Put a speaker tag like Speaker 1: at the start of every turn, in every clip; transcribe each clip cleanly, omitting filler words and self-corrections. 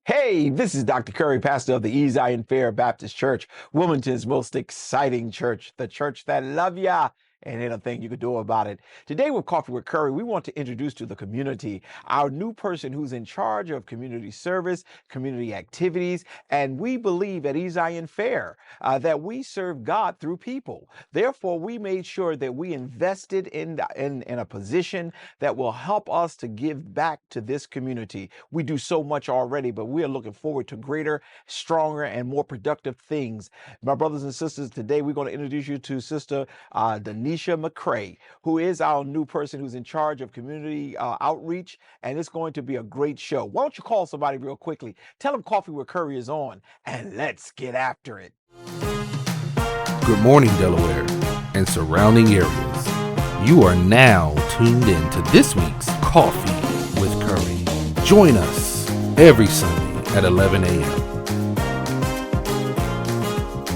Speaker 1: Hey, this is Dr. Curry, pastor of the Zion Fair Baptist Church, Wilmington's most exciting church, the church that love ya and ain't a thing you can do about it. Today with Coffee with Curry, we want to introduce to the community our new person who's in charge of community service, community activities, and we believe at Zion Fair that we serve God through people. Therefore, we made sure that we invested in a position that will help us to give back to this community. We do so much already, but we are looking forward to greater, stronger, and more productive things. My brothers and sisters, today we're going to introduce you to Sister Danesha Mcrae, who is our new person who's in charge of community outreach, and it's going to be a great show. Why don't you call somebody real quickly? Tell them Coffee with Curry is on, and let's get after it.
Speaker 2: Good morning, Delaware and surrounding areas. You are now tuned in to this week's Coffee with Curry. Join us every Sunday at 11 a.m.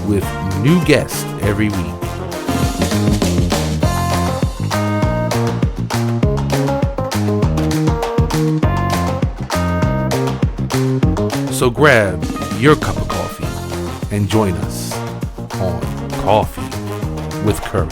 Speaker 2: with new guests every week. So grab your cup of coffee and join us on Coffee with Curry.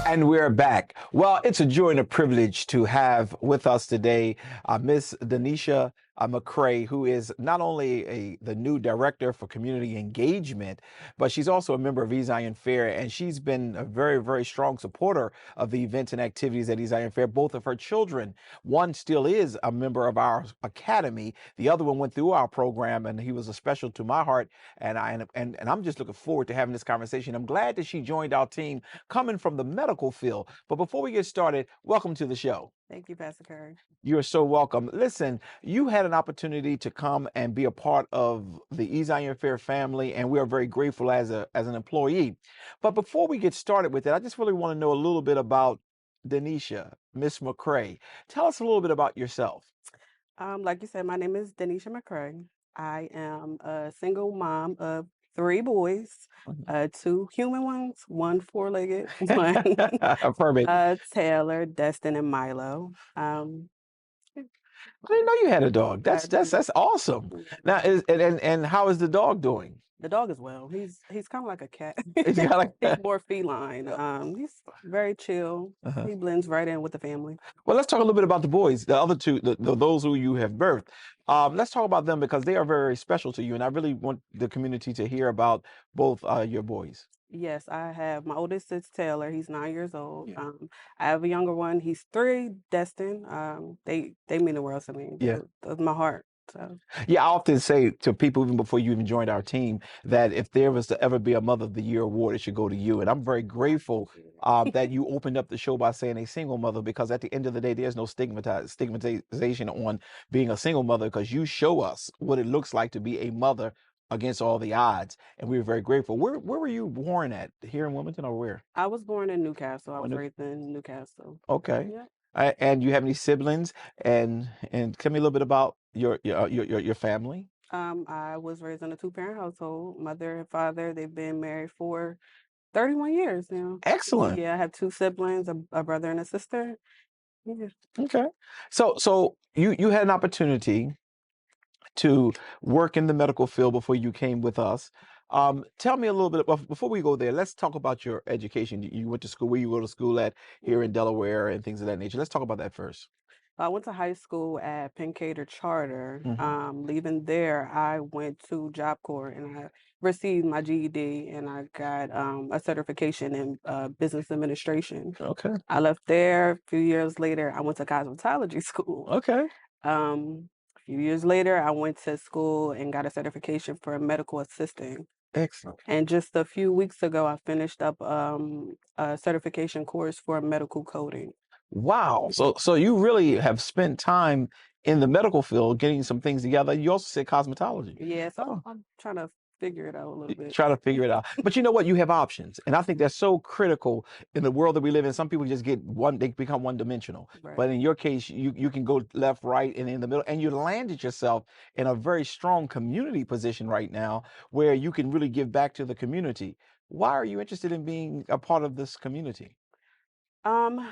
Speaker 1: And we're back. Well, it's a joy and a privilege to have with us today Miss Danesha Mcrae, who is not only the new director for community engagement, but she's also a member of Zion Fair, and she's been a very, very strong supporter of the events and activities at Zion Fair. Both of her children, one still is a member of our academy, the other one went through our program, and he was a special to my heart. And I'm just looking forward to having this conversation. I'm glad that she joined our team coming from the medical field. But before we get started, welcome to the show.
Speaker 3: Thank you, Pastor Curry.
Speaker 1: You're so welcome. Listen, you had an opportunity to come and be a part of the Zion Fair family, and we are very grateful as an employee. But before we get started with it, I just really want to know a little bit about Danesha, Miss Mcrae. Tell us a little bit about yourself.
Speaker 3: Like you said, my name is Danesha Mcrae. I am a single mom of 3 boys, 2 human ones, 1 four-legged, one
Speaker 1: Affirm it.
Speaker 3: Taylor, Destin, and Milo.
Speaker 1: I didn't know you had a dog.
Speaker 3: I
Speaker 1: That's awesome. Now, and how is the dog doing?
Speaker 3: The dog as well. He's kind of like a cat.
Speaker 1: It's got like
Speaker 3: He's more feline. He's very chill.
Speaker 1: uh
Speaker 3: He blends right in with the family.
Speaker 1: Well, let's talk a little bit about the boys, the other two, those who you have birthed. Let's talk about them because they are very special to you, and I really want the community to hear about both your boys.
Speaker 3: Yes, I have my oldest is Taylor. He's 9 years old.
Speaker 1: Yeah.
Speaker 3: I have a younger one. He's 3, Destin. They mean the world to me.
Speaker 1: Yeah.
Speaker 3: They're my heart. So
Speaker 1: Yeah, I often say to people, even before you even joined our team, that if there was to ever be a Mother of the Year award, it should go to you. And I'm very grateful that you opened up the show by saying a single mother, because at the end of the day, there's no stigmatization on being a single mother, because you show us what it looks like to be a mother against all the odds. And we were very grateful. Where were you born at? Here in Wilmington or where?
Speaker 3: I was born in Newcastle. I was
Speaker 1: New-
Speaker 3: raised in Newcastle.
Speaker 1: Okay.
Speaker 3: Yeah.
Speaker 1: And you have any siblings? And tell me a little bit about your family.
Speaker 3: I was raised in a 2-parent household. Mother and father. They've been married for 31 years now.
Speaker 1: Excellent.
Speaker 3: Yeah, I have 2 siblings, a brother and a sister. Yeah.
Speaker 1: Okay. So you had an opportunity to work in the medical field before you came with us. Tell me a little bit before we go there. Let's talk about your education. You went to school, where you go to school at here in Delaware and things of that nature. Let's talk about that first.
Speaker 3: I went to high school at Pencader Charter.
Speaker 1: Hmm.
Speaker 3: Leaving there, I went to Job Corps and I received my GED and I got a certification in business administration.
Speaker 1: Okay.
Speaker 3: I left there. A few years later, I went to cosmetology school.
Speaker 1: Okay.
Speaker 3: A few years later, I went to school and got a certification for medical assisting.
Speaker 1: Excellent.
Speaker 3: And just a few weeks ago, I finished up a certification course for medical coding.
Speaker 1: Wow. So you really have spent time in the medical field getting some things together. You also said cosmetology.
Speaker 3: Yeah, so
Speaker 1: Oh.
Speaker 3: I'm trying to figure it out a little bit.
Speaker 1: Try to figure it out. But you know what? You have options. And I think that's so critical in the world that we live in. Some people just they become one dimensional.
Speaker 3: Right.
Speaker 1: But in your case, you can go left, right, and in the middle. And you landed yourself in a very strong community position right now where you can really give back to the community. Why are you interested in being a part of this community?
Speaker 3: Um,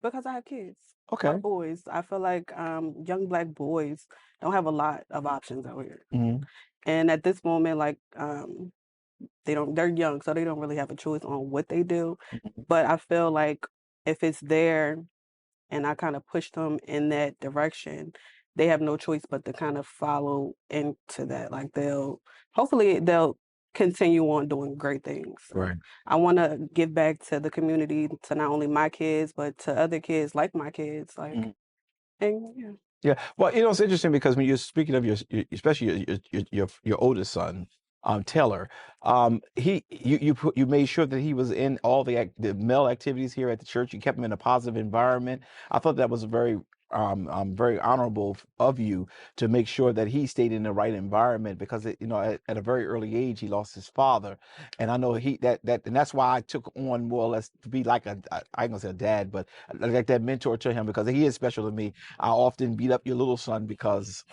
Speaker 3: Because I have kids,
Speaker 1: Okay.
Speaker 3: boys. I feel like young black boys don't have a lot of options out here.
Speaker 1: Hmm.
Speaker 3: And at this moment, like they're young, so they don't really have a choice on what they do. But I feel like if it's there and I kind of push them in that direction, they have no choice but to kind of follow into that. Like hopefully they'll continue on doing great things. So
Speaker 1: Right.
Speaker 3: I want to give back to the community, to not only my kids, but to other kids like my kids. Like,
Speaker 1: Mhm.
Speaker 3: and yeah,
Speaker 1: Yeah. Well, it's interesting because when you're speaking of especially your oldest son, Taylor, you made sure that he was in all the male activities here at the church. You kept him in a positive environment. I thought that was very honorable of you to make sure that he stayed in the right environment because at a very early age he lost his father, and I know and that's why I took on more or less to be like I ain't gonna say a dad, but like that mentor to him because he is special to me. I often beat up your little son because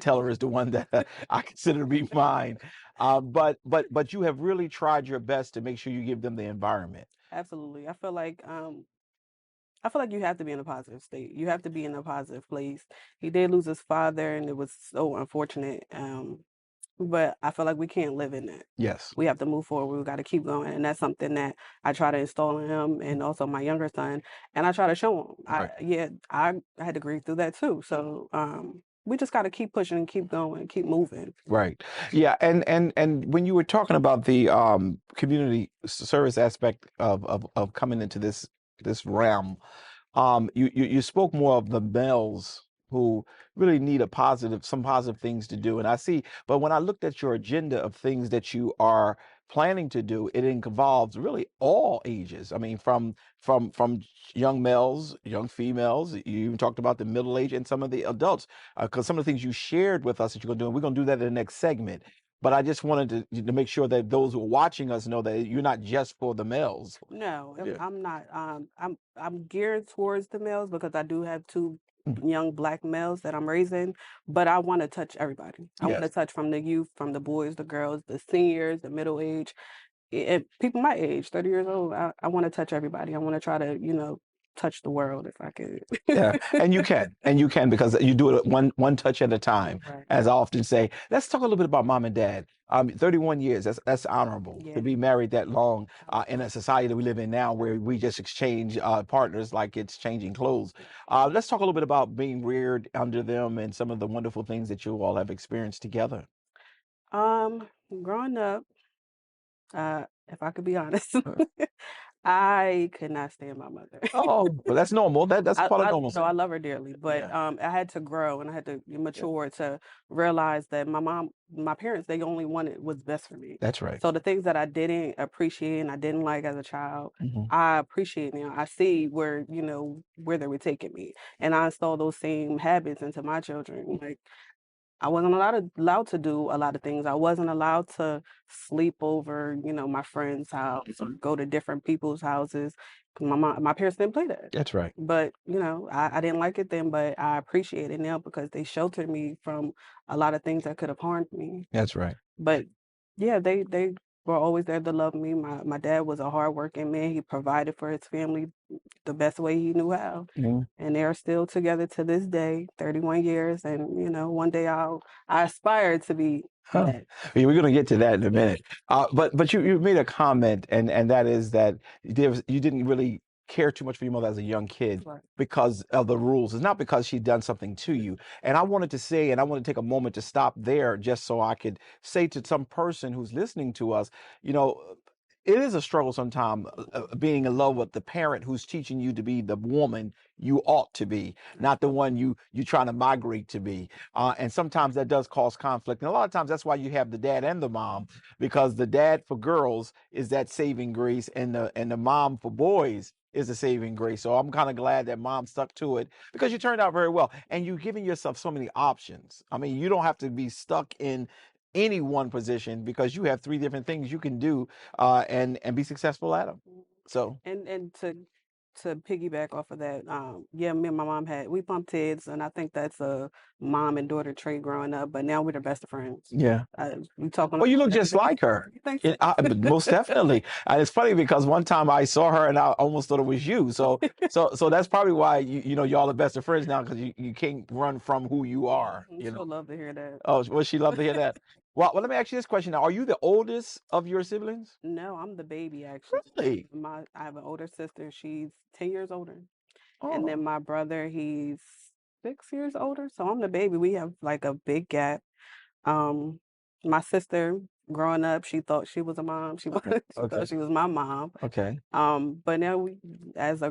Speaker 1: Taylor is the one that I consider to be mine. But you have really tried your best to make sure you give them the environment.
Speaker 3: absolutely. I feel like you have to be in a positive state. You have to be in a positive place. He did lose his father, and it was so unfortunate. But I feel like we can't live in that.
Speaker 1: Yes.
Speaker 3: We have to move forward. We got to keep going, and that's something that I try to install in him, and also my younger son. And I try to show him.
Speaker 1: Right.
Speaker 3: I had to grieve through that too. So we just got to keep pushing and keep going, keep moving.
Speaker 1: Right. Yeah. And when you were talking about the community service aspect of coming into this realm, you spoke more of the males who really need some positive things to do. And I see, but when I looked at your agenda of things that you are planning to do, it involves really all ages. I mean, from young males, young females. You even talked about the middle age and some of the adults, because some of the things you shared with us that you're going to do, and we're going to do that in the next segment. But I just wanted to make sure that those who are watching us know that you're not just for the males.
Speaker 3: No,
Speaker 1: Yeah.
Speaker 3: I'm not. I'm geared towards the males because I do have two
Speaker 1: Mm.
Speaker 3: young black males that I'm raising, but I want to touch everybody. I want to
Speaker 1: Yes.
Speaker 3: touch from the youth, from the boys, the girls, the seniors, the middle age, and people my age, 30 years old. I want to touch everybody. I want to try to, touch the world if I could.
Speaker 1: Yeah, and you can because you do it one touch at a time.
Speaker 3: Right.
Speaker 1: As I often say, let's talk a little bit about mom and dad. 31 years. That's honorable
Speaker 3: Yeah.
Speaker 1: to be married that long in a society that we live in now, where we just exchange partners like it's changing clothes. Let's talk a little bit about being reared under them and some of the wonderful things that you all have experienced together.
Speaker 3: Growing up, if I could be honest,
Speaker 1: Uh,
Speaker 3: I could not stand my mother.
Speaker 1: Oh, well, that's normal. That's part of
Speaker 3: No, I
Speaker 1: normalcy.
Speaker 3: love her dearly, but
Speaker 1: Yeah,
Speaker 3: I had to grow and I had to
Speaker 1: yeah,
Speaker 3: mature to realize that my parents, they only wanted what's best for me.
Speaker 1: that's right.
Speaker 3: So the things that I didn't appreciate and I didn't like as a child,
Speaker 1: Hmm.
Speaker 3: I appreciate now. I see where they were taking me, and I install those same habits into my children. Like I wasn't allowed to do a lot of things. I wasn't allowed to sleep over, my friend's house or go to different people's houses. 'Cause my parents didn't play that.
Speaker 1: That's right.
Speaker 3: But, I didn't like it then, but I appreciate it now because they sheltered me from a lot of things that could have harmed me.
Speaker 1: That's right.
Speaker 3: But yeah, they were always there to love me. My dad was a hardworking man. He provided for his family the best way he knew how.
Speaker 1: Mhm.
Speaker 3: And they're still together to this day, 31 years. And, one day I aspire to be
Speaker 1: Huh.
Speaker 3: that.
Speaker 1: We're going to get to that in a minute. But you made a comment, and that is that you didn't really care too much for your mother as a young kid
Speaker 3: Right.
Speaker 1: because of the rules. It's not because she'd done something to you. And I wanted to say, and I want to take a moment to stop there just so I could say to some person who's listening to us, you know, it is a struggle sometimes being in love with the parent who's teaching you to be the woman you ought to be, not the one you trying to migrate to be. And sometimes that does cause conflict. And a lot of times that's why you have the dad and the mom, because the dad for girls is that saving grace, and the mom for boys is the saving grace. So I'm kind of glad that mom stuck to it because you turned out very well, and you've given yourself so many options. I mean, you don't have to be stuck in any one position because you have three different things you can do and be successful at them. So
Speaker 3: And to to piggyback off of that, yeah, me and my mom we bumped heads, and I think that's a mom and daughter trait growing up. But now we're the best of friends.
Speaker 1: Yeah.
Speaker 3: We talk on
Speaker 1: Well,
Speaker 3: the
Speaker 1: you look
Speaker 3: phone every
Speaker 1: just
Speaker 3: day.
Speaker 1: like her.
Speaker 3: You think so?
Speaker 1: Most definitely. And it's funny because one time I saw her and I almost thought it was you. So that's probably why y'all are best of friends now, because you can't run from who you are.
Speaker 3: She'll love to hear that.
Speaker 1: Oh, well, she love to hear that. Well, let me ask you this question now. Are you the oldest of your siblings?
Speaker 3: No, I'm the baby actually.
Speaker 1: Really?
Speaker 3: I have an older sister. She's 10 years older, and then
Speaker 1: Oh,
Speaker 3: my brother, he's 6 years older. So I'm the baby. We have like a big gap. Um, my sister, growing up, she thought she was a mom. She
Speaker 1: okay.
Speaker 3: she
Speaker 1: Okay.
Speaker 3: thought she was my mom.
Speaker 1: Okay.
Speaker 3: But now as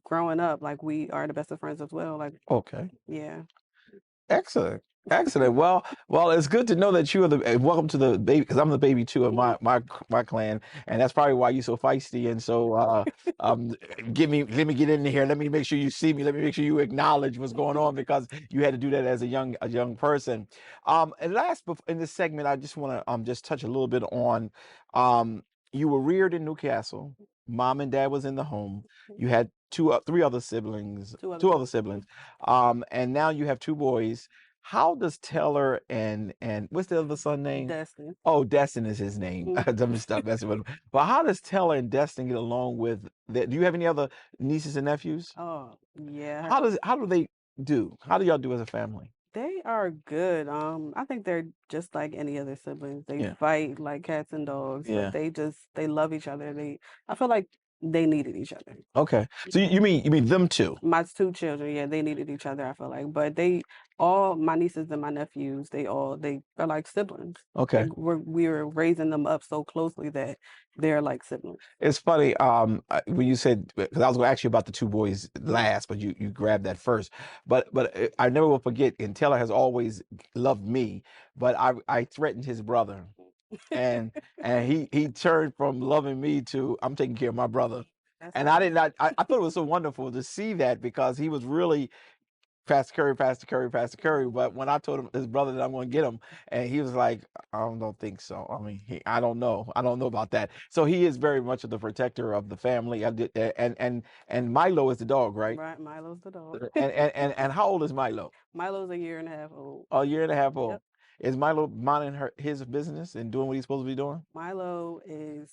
Speaker 3: growing up, like we are the best of friends as well. Like,
Speaker 1: Okay.
Speaker 3: yeah.
Speaker 1: Excellent. Excellent. Well, it's good to know that you are welcome to the baby, because I'm the baby too of my clan, and that's probably why you're so feisty and so um let me get in here. Let me make sure you see me. Let me make sure you acknowledge what's going on, because you had to do that as a young person. And last in this segment, I just want to just touch a little bit on you were reared in Newcastle. Mom and dad was in the home. You had three other siblings, two other siblings. And now you have two boys. How does Taylor and what's the other son name?
Speaker 3: Destin.
Speaker 1: Oh, Destin is his name. I'm gonna stop messing with him. But how does Taylor and Destin get along with that? Do you have any other nieces and nephews?
Speaker 3: Oh, yeah.
Speaker 1: How do they do? How do y'all do as a family?
Speaker 3: They are good. I think they're just like any other siblings. They
Speaker 1: Yeah.
Speaker 3: fight like cats and dogs,
Speaker 1: Yeah.
Speaker 3: but they love each other. I feel like they needed each other.
Speaker 1: Okay. So you mean them two?
Speaker 3: My two children, yeah, they needed each other, I feel like. But my nieces and my nephews, they are like siblings.
Speaker 1: Okay.
Speaker 3: We were raising them up so closely that they're like siblings.
Speaker 1: It's funny, when you said, because I was going to ask you about the two boys last, but you grabbed that first. But I never will forget, and Taylor has always loved me, but I threatened his brother, and he turned from loving me to I'm taking care of my brother.
Speaker 3: That's
Speaker 1: And I thought it was so wonderful to see that, because he was really Pastor Curry, Pastor Curry, Pastor Curry. But when I told him his brother that I'm going to get him, and he was like, I don't think so. I mean, I don't know. I don't know about that. So he is very much of the protector of the family. And Milo is the dog, right?
Speaker 3: right. Milo's the dog.
Speaker 1: And how old is Milo?
Speaker 3: Milo's a year and a half old.
Speaker 1: A year and a half old.
Speaker 3: Yep.
Speaker 1: Is Milo minding his business and doing what he's supposed to be doing?
Speaker 3: Milo is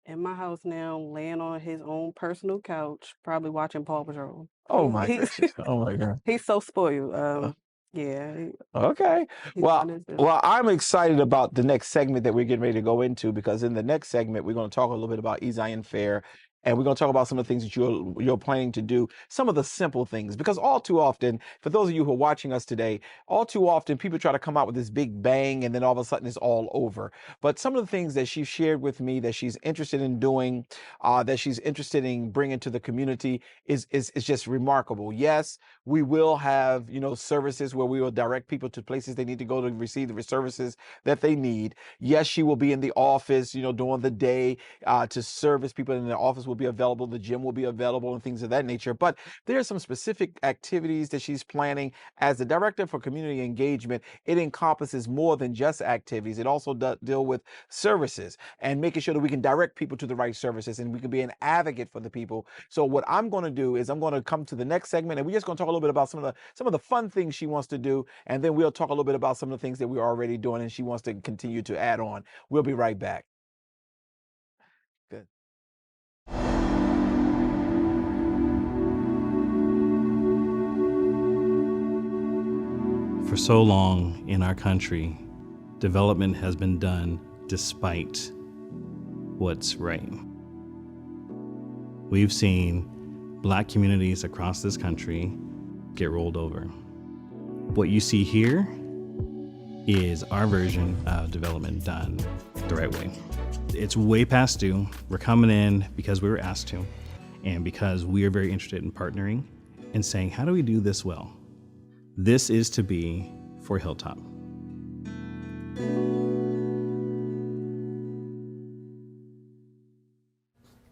Speaker 3: in my house now, laying on his own personal couch, probably watching Paw Patrol.
Speaker 1: Oh my gracious! Oh my God!
Speaker 3: He's so spoiled. Yeah.
Speaker 1: Okay.
Speaker 3: He's
Speaker 1: Well,
Speaker 3: on his business.
Speaker 1: I'm excited about the next segment that we're getting ready to go into, because in the next segment we're going to talk a little bit about Zion Fair, and we're going to talk about some of the things that you're planning to do, some of the simple things, because all too often, for those of you who are watching us today, all too often people try to come out with this big bang and then all of a sudden it's all over. But some of the things that she shared with me that she's interested in doing, that she's interested in bringing to the community is just remarkable. Yes, we will have, services where we will direct people to places they need to go to receive the services that they need. Yes, she will be in the office, during the day, to service people in the office will be available. The gym will be available and things of that nature. But there are some specific activities that she's planning. As the director for community engagement, it encompasses more than just activities. It also does deal with services and making sure that we can direct people to the right services and we can be an advocate for the people. So what I'm going to do is I'm going to come to the next segment, and we're just going to talk a little bit about some of the fun things she wants to do, and then we'll talk a little bit about some of the things that we're already doing and she wants to continue to add on. We'll be right back. Good.
Speaker 4: For so long in our country, development has been done despite what's right. We've seen Black communities across this country get rolled over. What you see here is our version of development done the right way. It's way past due. We're coming in because we were asked to, and because we are very interested in partnering and saying, how do we do this well? This is to be for Hilltop.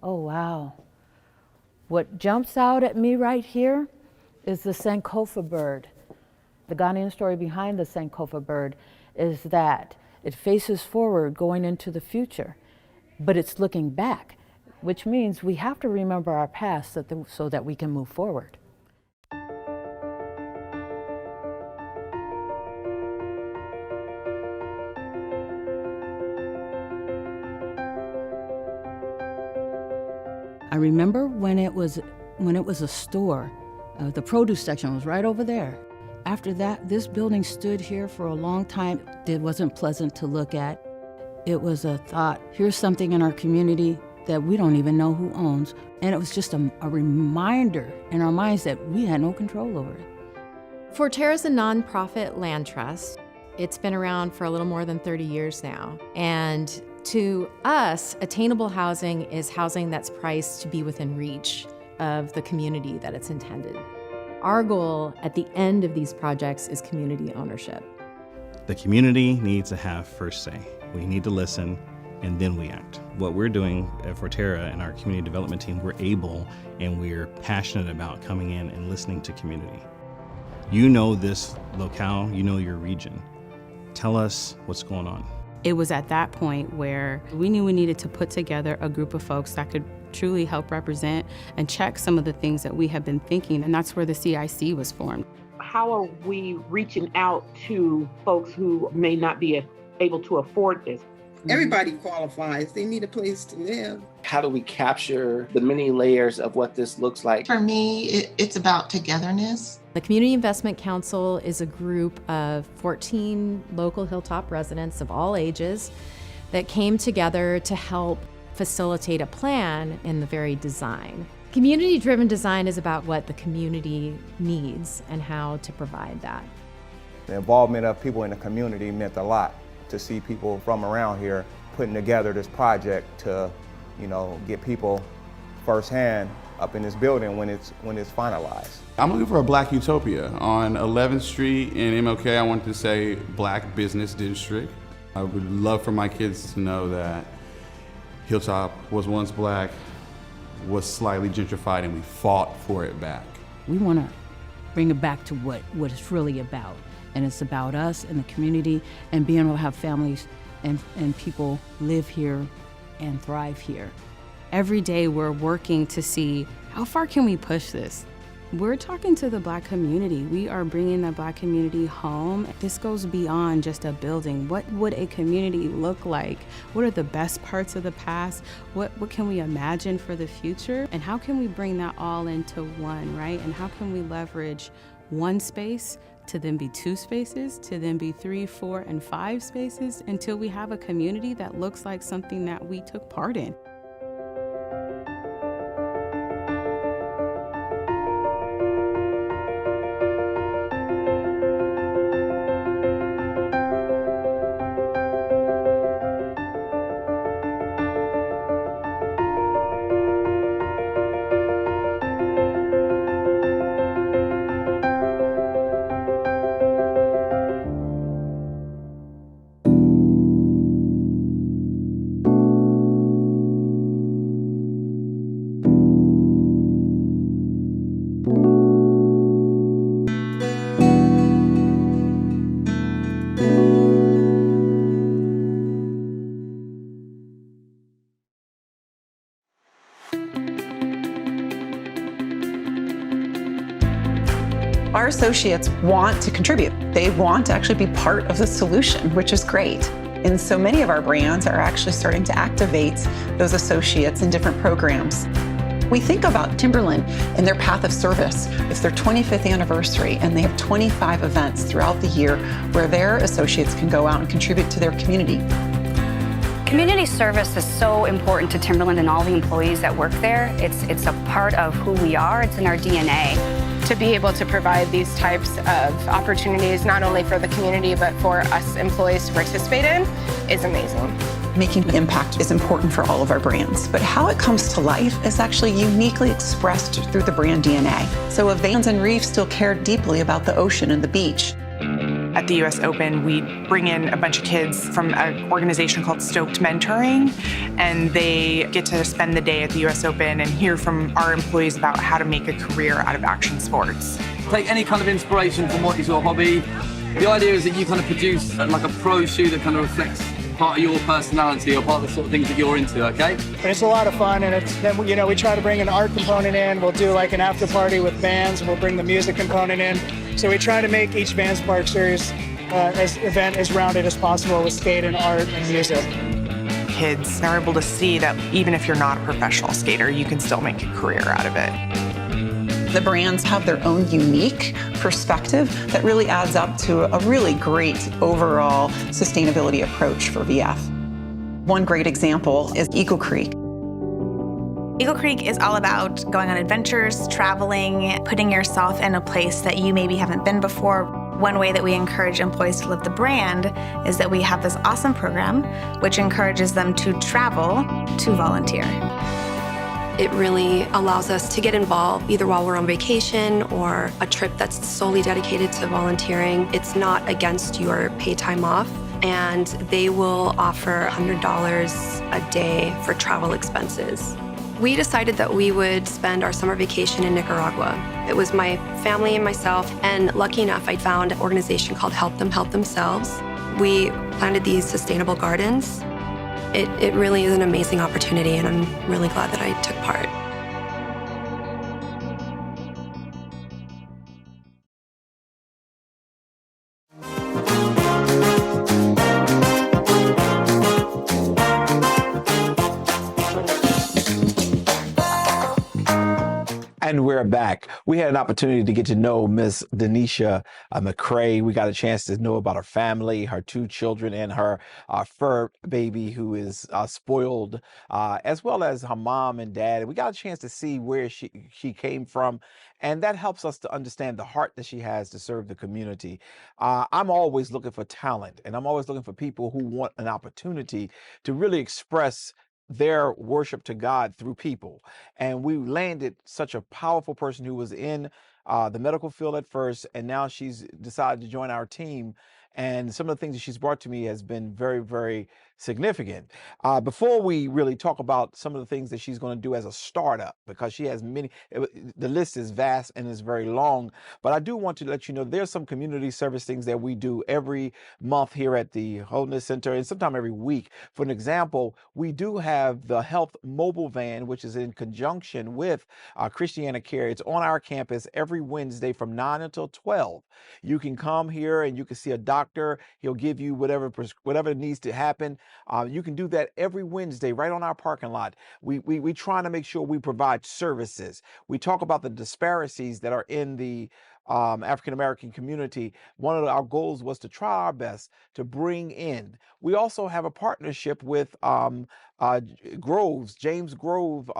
Speaker 5: Oh, wow. What jumps out at me right here is the Sankofa bird. The Ghanaian story behind the Sankofa bird is that it faces forward going into the future, but it's looking back. which means we have to remember our past so that we can move forward. I remember when it was a store, the produce section was right over there. After that, this building stood here for a long time. It wasn't pleasant to look at. It was a thought, here's something in our community that we don't even know who owns. And it was just a reminder in our minds that we had no control over it.
Speaker 6: Forterra's a nonprofit land trust. It's been around for a little more than 30 years now. And to us, attainable housing is housing that's priced to be within reach of the community that it's intended. Our goal at the end of these projects is community ownership.
Speaker 4: The community needs to have first say. We need to listen, and then we act. What we're doing at Forterra and our community development team, we're able and we're passionate about coming in and listening to community. You know this locale, you know your region. Tell us what's going on.
Speaker 7: It was at that point where we knew we needed to put together a group of folks that could truly help represent and check some of the things that we have been thinking, and that's where the CIC was formed.
Speaker 8: How are we reaching out to folks who may not be able to afford this?
Speaker 9: Everybody qualifies. They need a place to live.
Speaker 10: How do we capture the many layers of what this looks like?
Speaker 11: For me, it's about togetherness.
Speaker 6: The Community Investment Council is a group of 14 local Hilltop residents of all ages that came together to help facilitate a plan in the very design. Community-driven design is about what the community needs and how to provide that.
Speaker 12: The involvement of people in the community meant a lot. To see people from around here putting together this project to, get people firsthand up in this building when it's finalized.
Speaker 13: I'm looking for a Black utopia on 11th Street in MLK. I wanted to say Black Business District. I would love for my kids to know that Hilltop was once Black, was slightly gentrified, and we fought for it back.
Speaker 7: We want to bring it back to what it's really about. And it's about us and the community and being able to have families and people live here and thrive here. Every day we're working to see how far can we push this. We're talking to the Black community. We are bringing the Black community home. This goes beyond just a building. What would a community look like? What are the best parts of the past? What can we imagine for the future? And how can we bring that all into one, right? And how can we leverage one space to then be 2 spaces, to then be 3, 4, and 5 spaces until we have a community that looks like something that we took part in.
Speaker 14: Our associates want to contribute. They want to actually be part of the solution, which is great. And so many of our brands are actually starting to activate those associates in different programs. We think about Timberland and their path of service. It's their 25th anniversary, and they have 25 events throughout the year where their associates can go out and contribute to their community.
Speaker 15: Community service is so important to Timberland and all the employees that work there. It's a part of who we are. It's in our DNA.
Speaker 16: To be able to provide these types of opportunities, not only for the community, but for us employees to participate in, is amazing.
Speaker 14: Making an impact is important for all of our brands, but how it comes to life is actually uniquely expressed through the brand DNA. So Vans and Reef still care deeply about the ocean and the beach.
Speaker 17: At the US Open, we bring in a bunch of kids from an organization called Stoked Mentoring, and they get to spend the day at the US Open and hear from our employees about how to make a career out of action sports.
Speaker 18: Take any kind of inspiration from what is your hobby. The idea is that you kind of produce like a pro shoe that kind of reflects part of your personality or part of the sort of things that you're into, okay?
Speaker 19: It's a lot of fun, and then we try to bring an art component in. We'll do like an after party with bands, and we'll bring the music component in. So we try to make each Vans Park Series event as rounded as possible with skate and art and music.
Speaker 17: Kids are able to see that even if you're not a professional skater, you can still make a career out of it.
Speaker 14: The brands have their own unique perspective that really adds up to a really great overall sustainability approach for VF. One great example is Eagle Creek.
Speaker 20: Eagle Creek is all about going on adventures, traveling, putting yourself in a place that you maybe haven't been before. One way that we encourage employees to live the brand is that we have this awesome program which encourages them to travel to volunteer.
Speaker 21: It really allows us to get involved either while we're on vacation or a trip that's solely dedicated to volunteering. It's not against your paid time off, and they will offer $100 a day for travel expenses. We decided that we would spend our summer vacation in Nicaragua. It was my family and myself, and lucky enough, I found an organization called Help Them Help Themselves. We planted these sustainable gardens. It really is an amazing opportunity, and I'm really glad that I took part.
Speaker 1: And we're back. We had an opportunity to get to know Miss Danesha Mcrae. We got a chance to know about her family, her 2 children, and her fur baby who is spoiled, as well as her mom and dad. And we got a chance to see where she came from. And that helps us to understand the heart that she has to serve the community. I'm always looking for talent, and I'm always looking for people who want an opportunity to really express their worship to God through people. And we landed such a powerful person who was in the medical field at first, and now she's decided to join our team. And some of the things that she's brought to me has been very, very significant. Before we really talk about some of the things that she's going to do as a startup, because she has many, the list is vast and is very long, but I do want to let you know there's some community service things that we do every month here at the Wholeness Center, and sometime every week. For an example, we do have the Health Mobile Van, which is in conjunction with Christiana Care. It's on our campus every Wednesday from 9 until 12. You can come here and you can see a doctor. He'll give you whatever needs to happen. You can do that every Wednesday right on our parking lot. We trying to make sure we provide services. We talk about the disparities that are in the African-American community. One of our goals was to try our best to bring in. We also have a partnership with James Grove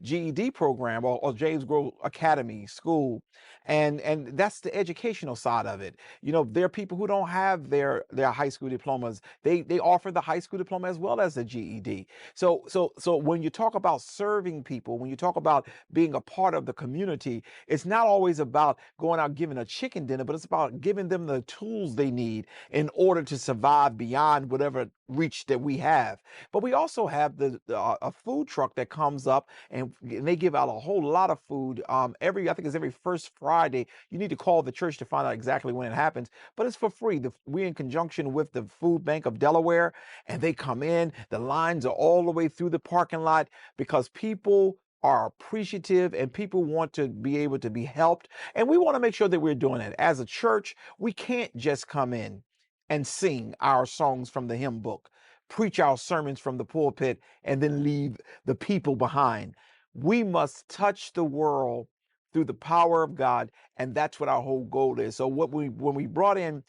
Speaker 1: GED program, or James Grove Academy School. And that's the educational side of it. You know, there are people who don't have their high school diplomas. They offer the high school diploma as well as the GED. So when you talk about serving people, when you talk about being a part of the community, it's not always about going out giving a chicken dinner, but it's about giving them the tools they need in order to survive beyond whatever reach that we have. But we also have a food truck that comes up, and they give out a whole lot of food I think it's every first Friday. You need to call the church to find out exactly when it happens, but it's for free. We're in conjunction with the Food Bank of Delaware, and they come in. The lines are all the way through the parking lot because people are appreciative and people want to be able to be helped. And we want to make sure that we're doing it. As a church, we can't just come in and sing our songs from the hymn book, preach our sermons from the pulpit, and then leave the people behind. We must touch the world through the power of God, and that's what our whole goal is. So when we brought in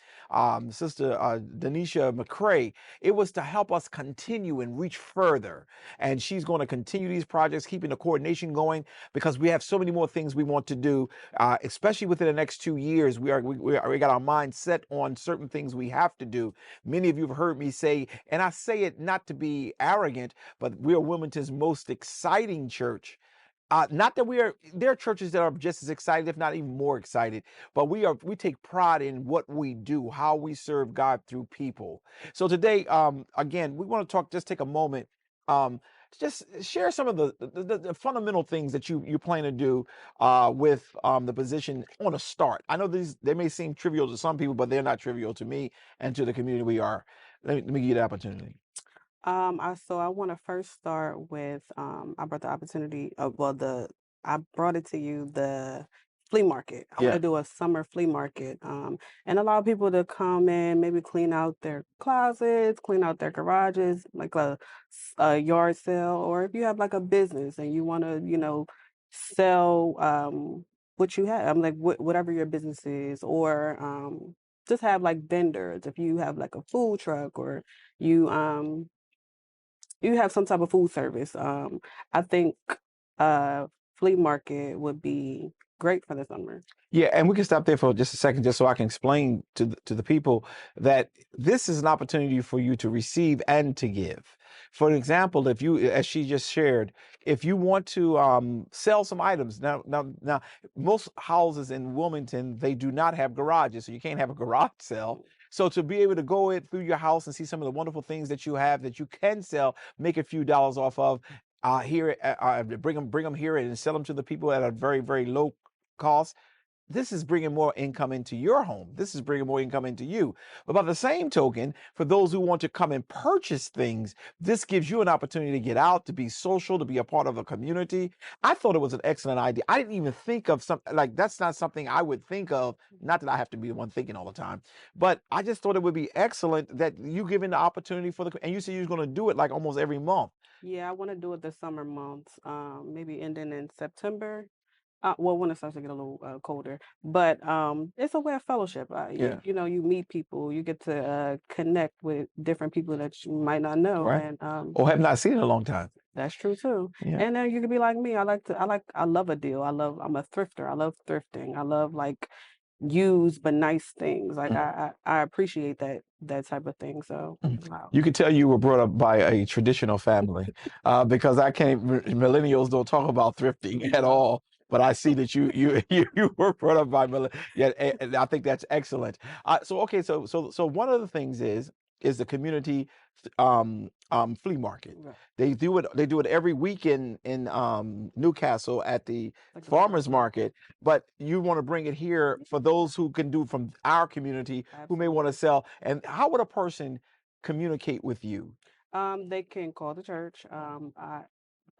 Speaker 1: Sister Danesha Mcrae, it was to help us continue and reach further. And she's going to continue these projects, keeping the coordination going, because we have so many more things we want to do, especially within the next 2 years. We got our mind set on certain things we have to do. Many of you have heard me say, and I say it not to be arrogant, but we are Wilmington's most exciting church. Not that there are churches that are just as excited, if not even more excited, but we take pride in what we do, how we serve God through people. So today, again, we want to just take a moment, just share some of the fundamental things that you plan to do with the position on a start. I know they may seem trivial to some people, but they're not trivial to me and to the community we are. let me give you the opportunity.
Speaker 3: I want to first start with I brought the opportunity of I brought it to you the flea market. I want
Speaker 1: Yeah.
Speaker 3: to do a summer flea market and allow people to come in, maybe clean out their closets, clean out their garages, like a yard sale, or if you have like a business and you want to, sell what you have. I'm like whatever your business is, or just have like vendors. If you have like a food truck or you you have some type of food service. I think uh flea market would be great for the summer.
Speaker 1: Yeah, and we can stop there for just a second, just so I can explain to the people that this is an opportunity for you to receive and to give. For example, if you, as she just shared, if you want to sell some items, now, most houses in Wilmington, they do not have garages, so you can't have a garage sale. So to be able to go in through your house and see some of the wonderful things that you have that you can sell, make a few dollars off of, bring them here and sell them to the people at a very, very low cost. This is bringing more income into your home. This is bringing more income into you. But by the same token, for those who want to come and purchase things, this gives you an opportunity to get out, to be social, to be a part of a community. I thought it was an excellent idea. I didn't even think of something like that's not something I would think of. Not that I have to be the one thinking all the time, but I just thought it would be excellent that you given the opportunity for and you said you're going to do it like almost every month.
Speaker 3: Yeah, I want to do it the summer months, maybe ending in September. Well, when it starts to get a little colder, but it's a way of fellowship.
Speaker 1: Yeah.
Speaker 3: You meet people, you get to connect with different people that you might not know,
Speaker 1: Right.
Speaker 3: and
Speaker 1: Or have not seen in a long time.
Speaker 3: that's true too.
Speaker 1: Yeah.
Speaker 3: And then you could be like me. I love a deal. I'm a thrifter. I love thrifting. I love like used but nice things. Like I appreciate that type of thing. So wow.
Speaker 1: You could tell you were brought up by a traditional family, because I can't. Millennials don't talk about thrifting at all. But I see that you were brought up by yeah, and I think that's excellent. So okay, so one of the things is the community flea market.
Speaker 3: Right.
Speaker 1: They do it every week in Newcastle at the
Speaker 3: Like the
Speaker 1: farmers market. But you want to bring it here for those who can do from our community who may want to sell. And how would a person communicate with you?
Speaker 3: They can call the church.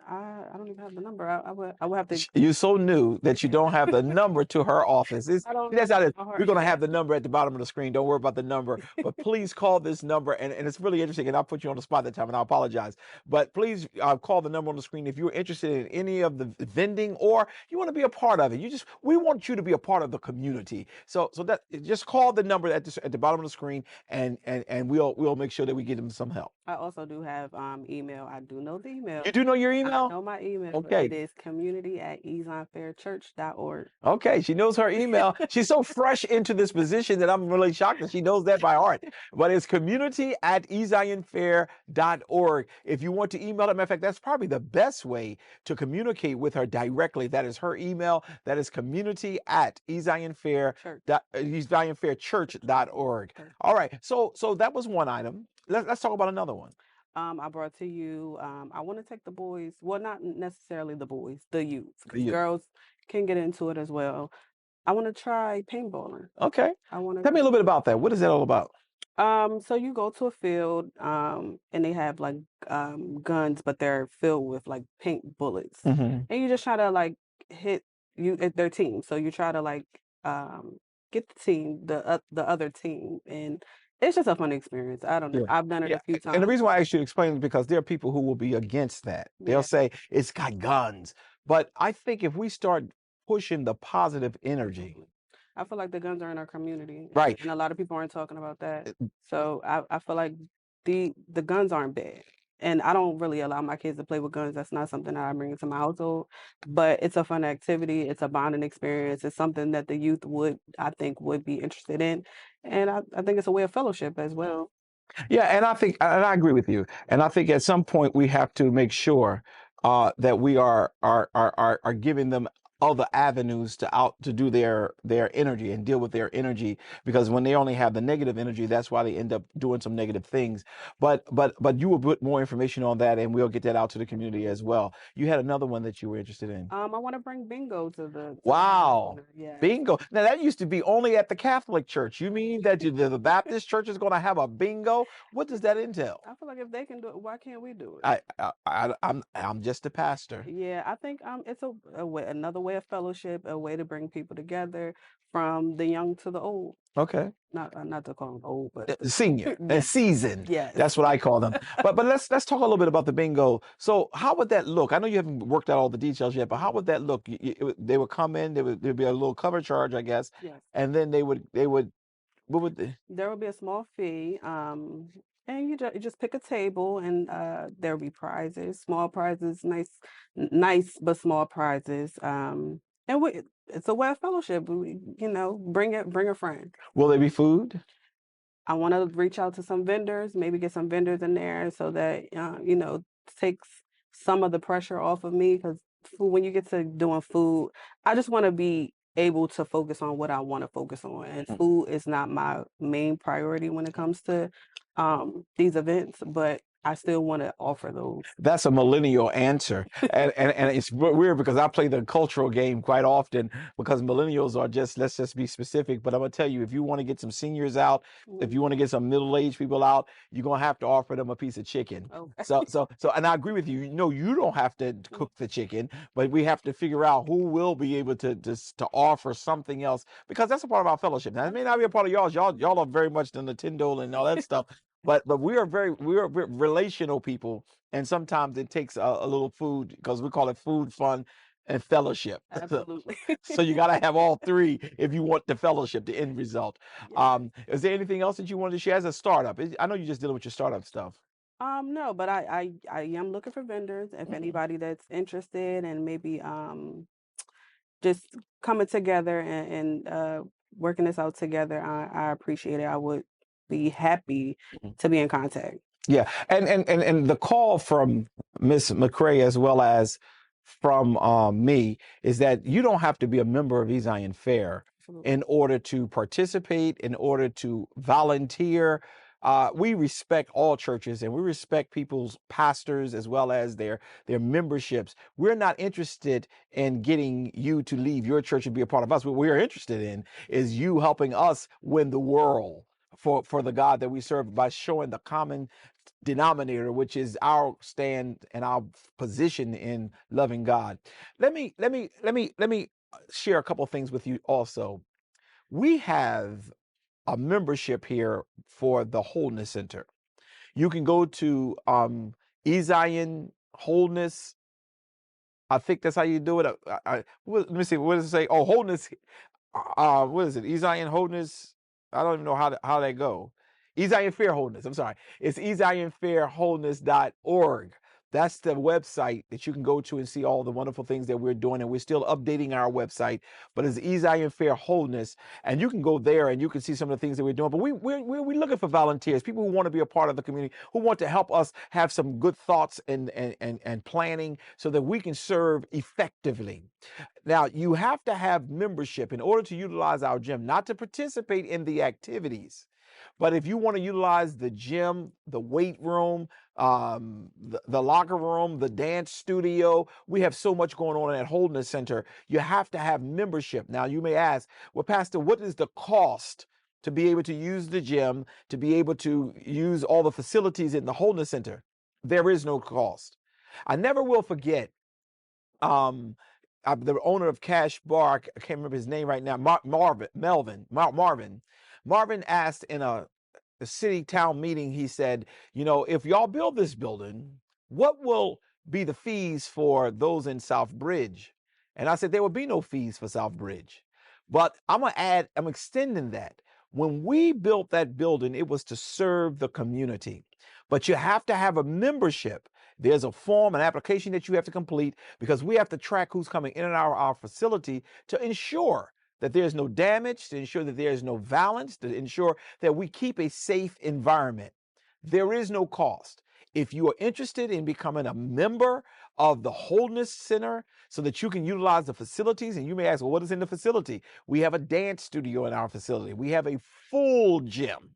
Speaker 3: I don't even have the number. I would have to.
Speaker 1: You're so new that you don't have the number to her office.
Speaker 3: I don't
Speaker 1: That's
Speaker 3: know
Speaker 1: how it is.
Speaker 3: by heart.
Speaker 1: We're going to have the number at the bottom of the screen. Don't worry about the number, but please call this number. And it's really interesting. And I'll put you on the spot that time, and I apologize. But please call the number on the screen if you're interested in any of the vending or you want to be a part of it. We want you to be a part of the community. So that just call the number at the bottom of the screen, and we'll make sure that we get them some help.
Speaker 3: I also do have email. I do know the email.
Speaker 1: You do know your
Speaker 3: I
Speaker 1: email?
Speaker 3: know my email.
Speaker 1: Okay.
Speaker 3: It is community@ezonfairchurch.org.
Speaker 1: Okay, she knows her email. She's so fresh into this position that I'm really shocked that she knows that by heart. But it's community@ezonfair.org. If you want to email her, matter of fact, that's probably the best way to communicate with her directly. That is her email. That is community@ezonfairchurch.org. All right, so that was one item. Let's talk about another one.
Speaker 3: I brought to you. I want to take the boys. Well, not necessarily the boys, the youth,
Speaker 1: The
Speaker 3: because
Speaker 1: youth.
Speaker 3: girls can get into it as well. I want to try paintballing.
Speaker 1: Okay.
Speaker 3: I want
Speaker 1: Tell me a little bit about that. What is that all about?
Speaker 3: So you go to a field, and they have like guns, but they're filled with like paint bullets,
Speaker 1: Mhm.
Speaker 3: and you just try to like hit their team. So you try to like get the team, the other team, and it's just a fun experience. I don't know.
Speaker 1: Yeah.
Speaker 3: I've done it a few times.
Speaker 1: And the reason why I asked you to explain is because there are people who will be against that. They'll
Speaker 3: Yeah.
Speaker 1: say it's got guns. But I think if we start pushing the positive energy,
Speaker 3: I feel like the guns are in our community,
Speaker 1: right?
Speaker 3: and a lot of people aren't talking about that. So I feel like the guns aren't bad, and I don't really allow my kids to play with guns. That's not something that I bring into my household. But it's a fun activity. It's a bonding experience. It's something that the youth I think, would be interested in, and I think it's a way of fellowship as well.
Speaker 1: Yeah, and I think, and I agree with you. And I think at some point we have to make sure that we are giving them other avenues to do their energy and deal with their energy, because when they only have the negative energy, that's why they end up doing some negative things. But you will put more information on that, and we'll get that out to the community as well. You had another one that you were interested in.
Speaker 3: I want to bring bingo to the
Speaker 1: Wow.
Speaker 3: yeah.
Speaker 1: Bingo. Now that used to be only at the Catholic Church. You mean that the Baptist Church is going to have a bingo? What does that entail?
Speaker 3: I feel like if they can do it, why can't we do it?
Speaker 1: I'm just a pastor.
Speaker 3: Yeah, I think it's a way, another way of fellowship, a way to bring people together from the young to the old.
Speaker 1: Okay.
Speaker 3: Not to call them old, but
Speaker 1: Senior and
Speaker 3: yes.
Speaker 1: seasoned.
Speaker 3: Yes.
Speaker 1: That's what I call them. But let's talk a little bit about the bingo. So how would that look? I know you haven't worked out all the details yet, but how would that look? They would come in. There'd be a little cover charge, I guess.
Speaker 3: Yes.
Speaker 1: And then they would. What would they?
Speaker 3: There would be a small fee. And you just pick a table, and there will be prizes, small prizes, nice but small prizes. And it's a way of fellowship. Bring a friend.
Speaker 1: Will there be food?
Speaker 3: I want to reach out to some vendors, maybe get some vendors in there so that takes some of the pressure off of me, because when you get to doing food, I just want to be able to focus on what I want to focus on, and food is not my main priority when it comes to these events, but I still want to offer those.
Speaker 1: That's a millennial answer. and it's weird because I play the cultural game quite often, because millennials are let's just be specific. But I'm going to tell you, if you want to get some seniors out, if you want to get some middle-aged people out, you're going to have to offer them a piece of chicken. Okay. So, and I agree with you. No, you don't have to cook the chicken, but we have to figure out who will be able to offer something else, because that's a part of our fellowship. Now, it may not be a part of y'all. Y'all are very much the Nintendo and all that stuff. But we are relational people, and sometimes it takes a little food, because we call it food, fun, and fellowship.
Speaker 3: Absolutely.
Speaker 1: So you got to have all three if you want the fellowship, the end result. Yeah. Is there anything else that you wanted to share as a startup? I know you're just dealing with your startup stuff.
Speaker 3: No, but I am looking for vendors. If anybody that's interested, and maybe just coming together and working this out together, I appreciate it. I would be happy to be in contact.
Speaker 1: Yeah, and the call from Miss Mcrae as well as from me is that you don't have to be a member of Zion Fair in order to participate, in order to volunteer. We respect all churches, and we respect people's pastors as well as their memberships. We're not interested in getting you to leave your church and be a part of us. What we're interested in is you helping us win the world for the God that we serve, by showing the common denominator, which is our stand and our position in loving God. Let me share a couple of things with you also. We have a membership here for the Wholeness Center. You can go to Zion Wholeness. I think that's how you do it. Let me see. What does it say? Oh, Wholeness. What is it? Zion Wholeness. I don't even know how that go. Zion Fair Wholeness. I'm sorry. It's ZionFairWholeness.org. That's the website that you can go to and see all the wonderful things that we're doing. And we're still updating our website, but it's Zion Fair Wholeness. And you can go there and you can see some of the things that we're doing. But we're looking for volunteers, people who want to be a part of the community, who want to help us have some good thoughts and planning so that we can serve effectively. Now, you have to have membership in order to utilize our gym, not to participate in the activities. But if you want to utilize the gym, the weight room, the locker room, the dance studio, we have so much going on at Wholeness Center. You have to have membership. Now, you may ask, well, Pastor, what is the cost to be able to use the gym, to be able to use all the facilities in the Wholeness Center? There is no cost. I never will forget the owner of Cash Bar, I can't remember his name right now, Marvin asked in a city town meeting, he said, if y'all build this building, what will be the fees for those in South Bridge? And I said, there will be no fees for South Bridge. But I'm extending that. When we built that building, it was to serve the community. But you have to have a membership. There's a form, an application that you have to complete, because we have to track who's coming in and out of our facility to ensure that there's no damage, to ensure that there's no violence, to ensure that we keep a safe environment. There is no cost. if you are interested in becoming a member of the Wholeness Center so that you can utilize the facilities, and you may ask, well, what is in the facility? We have a dance studio in our facility. We have a full gym,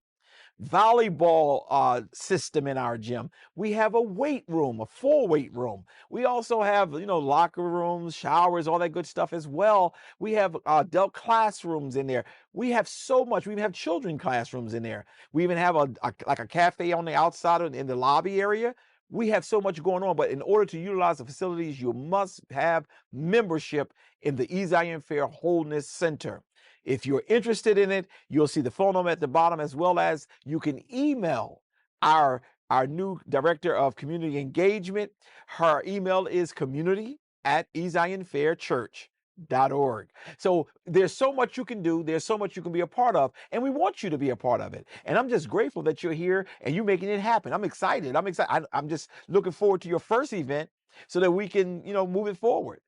Speaker 1: volleyball system in our gym. We have a weight room, a full weight room. We also have, locker rooms, showers, all that good stuff as well. We have adult classrooms in there. We have so much. We even have children classrooms in there. We even have like a cafe on the outside in the lobby area. We have so much going on, but in order to utilize the facilities, you must have membership in the E. Zion Fair Wholeness Center. If you're interested in it, you'll see the phone number at the bottom, as well as you can email our new director of community engagement. Her email is community@ezionfairchurch.org. So there's so much you can do. There's so much you can be a part of, and we want you to be a part of it. And I'm just grateful that you're here and you're making it happen. I'm excited. I'm just looking forward to your first event so that we can, move it forward.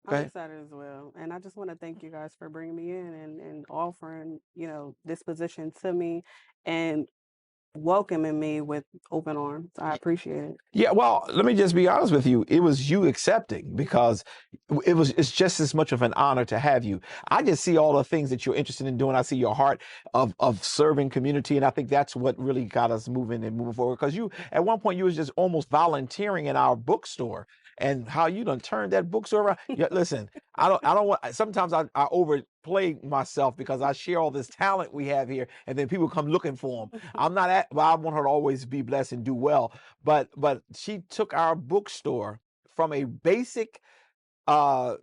Speaker 3: I'm excited as well. And I just want to thank you guys for bringing me in and offering, this position to me and welcoming me with open arms. I appreciate it.
Speaker 1: Yeah, well, let me just be honest with you. It was you accepting, because it's just as much of an honor to have you. I just see all the things that you're interested in doing. I see your heart of serving community, and I think that's what really got us moving forward. Because at one point you was just almost volunteering in our bookstore, and how you done turned that bookstore around. Yeah, listen, I don't want. Sometimes I overplay myself because I share all this talent we have here, and then people come looking for them. I want her to always be blessed and do well. But she took our bookstore from a basic, it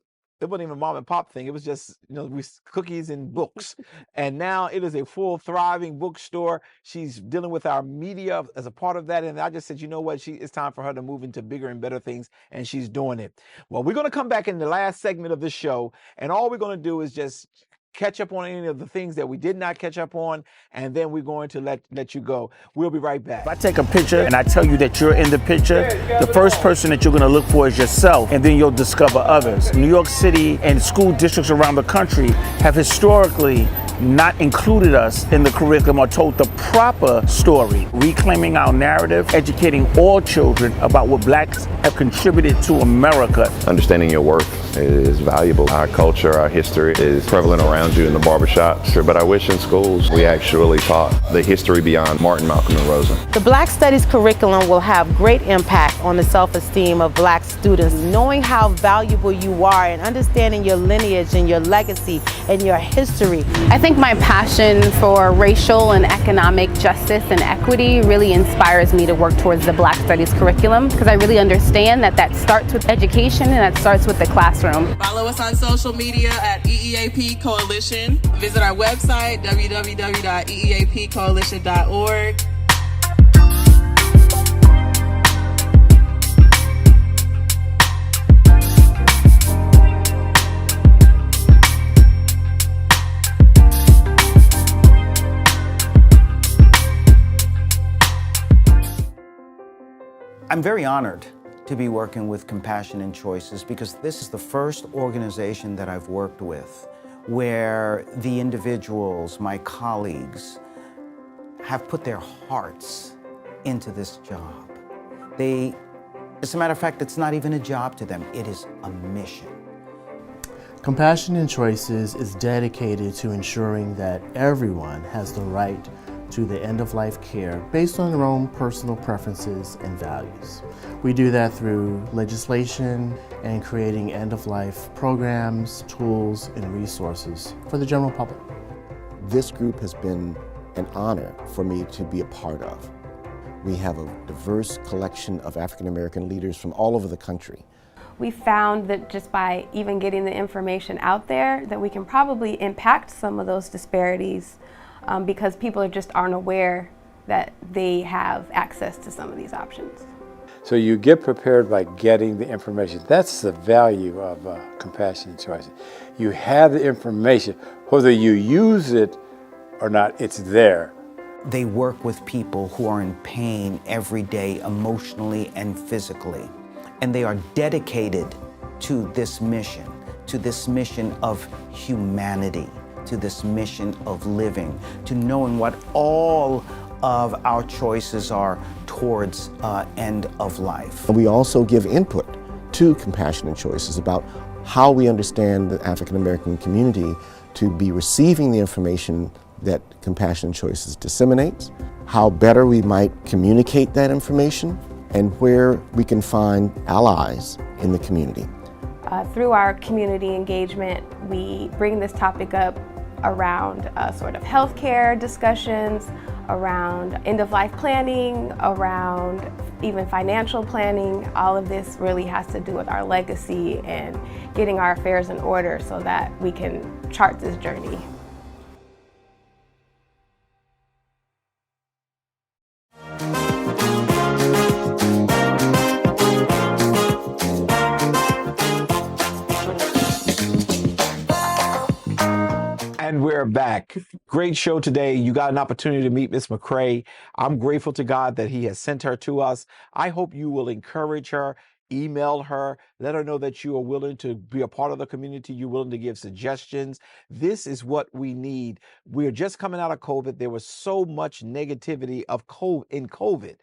Speaker 1: wasn't even a mom and pop thing. It was just, cookies and books. And now it is a full thriving bookstore. She's dealing with our media as a part of that. And I just said, you know what? It's time for her to move into bigger and better things. And she's doing it. Well, we're going to come back in the last segment of the show. And all we're going to do is just catch up on any of the things that we did not catch up on, and then we're going to let you go. We'll be right back.
Speaker 2: If I take a picture and I tell you that you're in the picture, the first person that you're going to look for is yourself, and then you'll discover others. New York City and school districts around the country have historically not included us in the curriculum or told the proper story. Reclaiming our narrative, educating all children about what Blacks have contributed to America.
Speaker 22: Understanding your worth is valuable. Our culture, our history is prevalent around you in the barbershop. But I wish in schools we actually taught the history beyond Martin, Malcolm, and Rosa.
Speaker 23: The Black Studies curriculum will have great impact on the self-esteem of Black students. Knowing how valuable you are and understanding your lineage and your legacy and your history.
Speaker 16: I think my passion for racial and economic justice and equity really inspires me to work towards the Black Studies curriculum, because I really understand that starts with education and that starts with the classroom.
Speaker 24: Follow us on social media at EEAP Coalition. Visit our website, www.eeapcoalition.org.
Speaker 2: I'm very honored to be working with Compassion and Choices, because this is the first organization that I've worked with where the individuals, my colleagues, have put their hearts into this job. As a matter of fact, it's not even a job to them, it is a mission.
Speaker 25: Compassion and Choices is dedicated to ensuring that everyone has the right to the end-of-life care based on their own personal preferences and values. We do that through legislation and creating end-of-life programs, tools, and resources for the general public.
Speaker 26: This group has been an honor for me to be a part of. We have a diverse collection of African American leaders from all over the country.
Speaker 27: We found that just by even getting the information out there, that we can probably impact some of those disparities, because people just aren't aware that they have access to some of these options.
Speaker 28: So you get prepared by getting the information. That's the value of Compassion and Choices. You have the information, whether you use it or not, it's there.
Speaker 2: They work with people who are in pain every day, emotionally and physically. And they are dedicated to this mission of humanity, to this mission of living, to knowing what all of our choices are
Speaker 4: towards end of life.
Speaker 26: And we also give input to Compassionate Choices about how we understand the African American community to be receiving the information that Compassionate Choices disseminates, how better we might communicate that information, and where we can find allies in the community.
Speaker 27: Through our community engagement, we bring this topic up around sort of healthcare discussions, around end-of-life planning, around even financial planning. All of this really has to do with our legacy and getting our affairs in order so that we can chart this journey.
Speaker 1: And we're back. Great show today. You got an opportunity to meet Miss Mcrae. I'm grateful to God that He has sent her to us. I hope you will encourage her, email her, let her know that you are willing to be a part of the community. You're willing to give suggestions. This is what we need. We're just coming out of COVID. There was so much negativity of in COVID.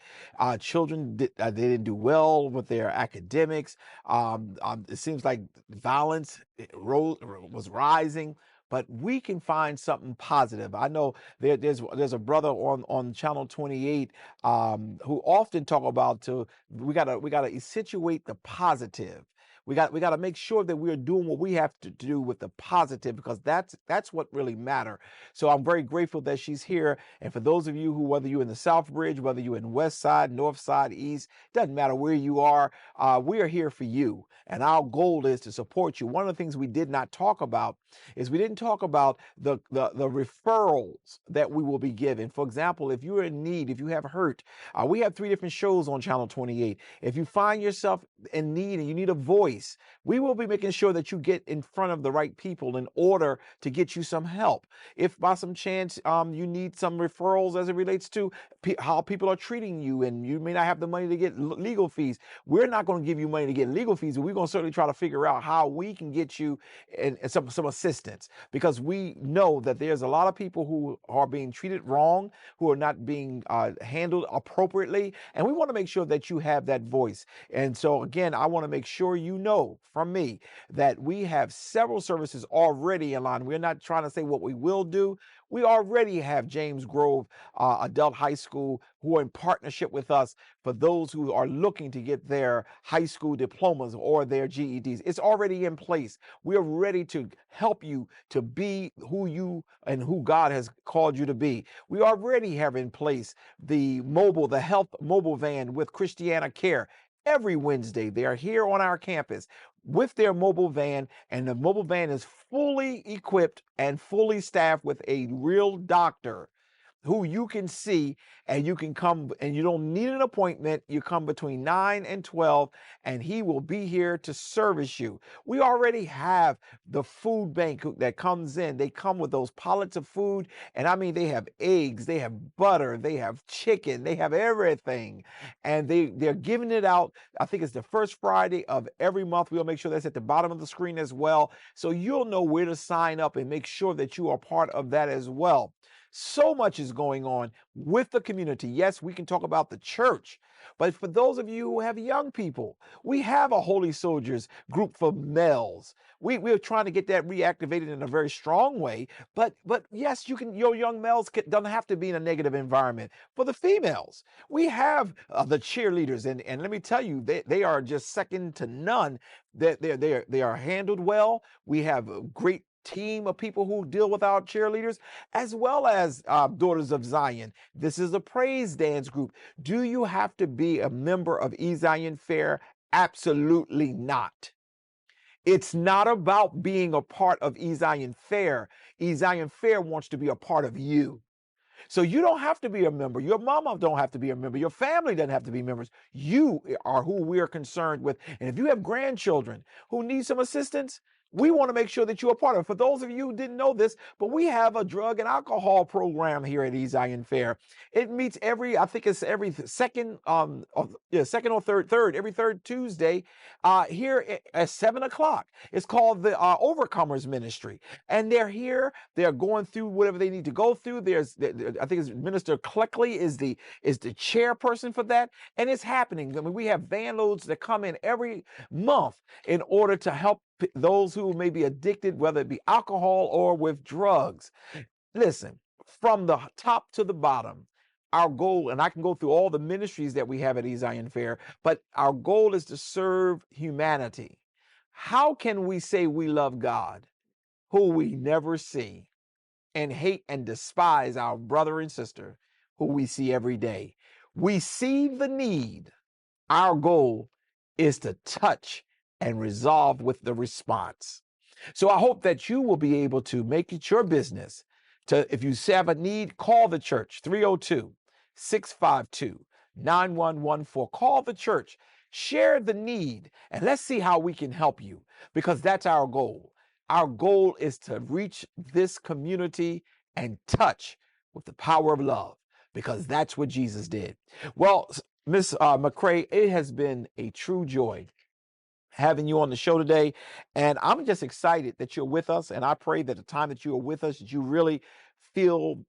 Speaker 1: Children they didn't do well with their academics. It seems like violence was rising. But we can find something positive. I know there's a brother on Channel 28 who often talk about we gotta situate the positive. We got to make sure that we're doing what we have to do with the positive, because that's what really matters. So I'm very grateful that she's here. And for those of you who, whether you're in the South Bridge, whether you're in West Side, North Side, East, doesn't matter where you are, we are here for you. And our goal is to support you. One of the things we did not talk about is we didn't talk about the referrals that we will be given. For example, if you're in need, if you have hurt, we have 3 different shows on Channel 28. If you find yourself in need and you need a voice, we will be making sure that you get in front of the right people in order to get you some help. If by some chance you need some referrals as it relates to how people are treating you, and you may not have the money to get legal fees, we're not going to give you money to get legal fees, but we're going to certainly try to figure out how we can get you some assistance, because we know that there's a lot of people who are being treated wrong, who are not being handled appropriately, and we want to make sure that you have that voice. And so again, I want to make sure you know from me that we have several services already in line. We're not trying to say what we will do. We already have James Grove Adult High School who are in partnership with us for those who are looking to get their high school diplomas or their GEDs. It's already in place. We are ready to help you to be who you and who God has called you to be. We already have in place the health mobile van with Christiana Care. Every Wednesday, they are here on our campus with their mobile van, and the mobile van is fully equipped and fully staffed with a real doctor who you can see, and you can come, and you don't need an appointment. You come between 9 and 12, and he will be here to service you. We already have the food bank that comes in. They come with those pallets of food, and I mean, they have eggs, they have butter, they have chicken, they have everything, and they're giving it out. I think it's the first Friday of every month. We'll make sure that's at the bottom of the screen as well, so you'll know where to sign up and make sure that you are part of that as well. So much is going on with the community. Yes, we can talk about the church, but for those of you who have young people, we have a Holy Soldiers group for males. We're trying to get that reactivated in a very strong way, but yes, your young males don't have to be in a negative environment. For the females, we have the cheerleaders, and let me tell you, they are just second to none. They are handled well. We have a great team of people who deal with our cheerleaders, as well as Daughters of Zion. This is a praise dance group. Do you have to be a member of Zion Fair? Absolutely not. It's not about being a part of Zion Fair. Zion Fair wants to be a part of you. So you don't have to be a member. Your mama don't have to be a member. Your family doesn't have to be members. You are who we are concerned with. And if you have grandchildren who need some assistance, we want to make sure that you're a part of it. For those of you who didn't know this, but we have a drug and alcohol program here at Zion Fair. It meets every, I think it's every second, second or every third Tuesday here at 7 o'clock. It's called the Overcomers Ministry. And they're here, they're going through whatever they need to go through. I think it's Minister Cleckley is the chairperson for that. And it's happening. I mean, we have van loads that come in every month in order to help those who may be addicted, whether it be alcohol or with drugs. Listen, from the top to the bottom, our goal, and I can go through all the ministries that we have at Zion Fair, but our goal is to serve humanity. How can we say we love God, who we never see, and hate and despise our brother and sister, who we see every day? We see the need. Our goal is to touch and resolve with the response. So I hope that you will be able to make it your business to, if you have a need, call the church, 302-652-9114. Call the church, share the need, and let's see how we can help you, because that's our goal. Our goal is to reach this community and touch with the power of love, because that's what Jesus did. Well, Miss Mcrae, it has been a true joy having you on the show today, and I'm just excited that you're with us, and I pray that the time that you are with us, that you really feel,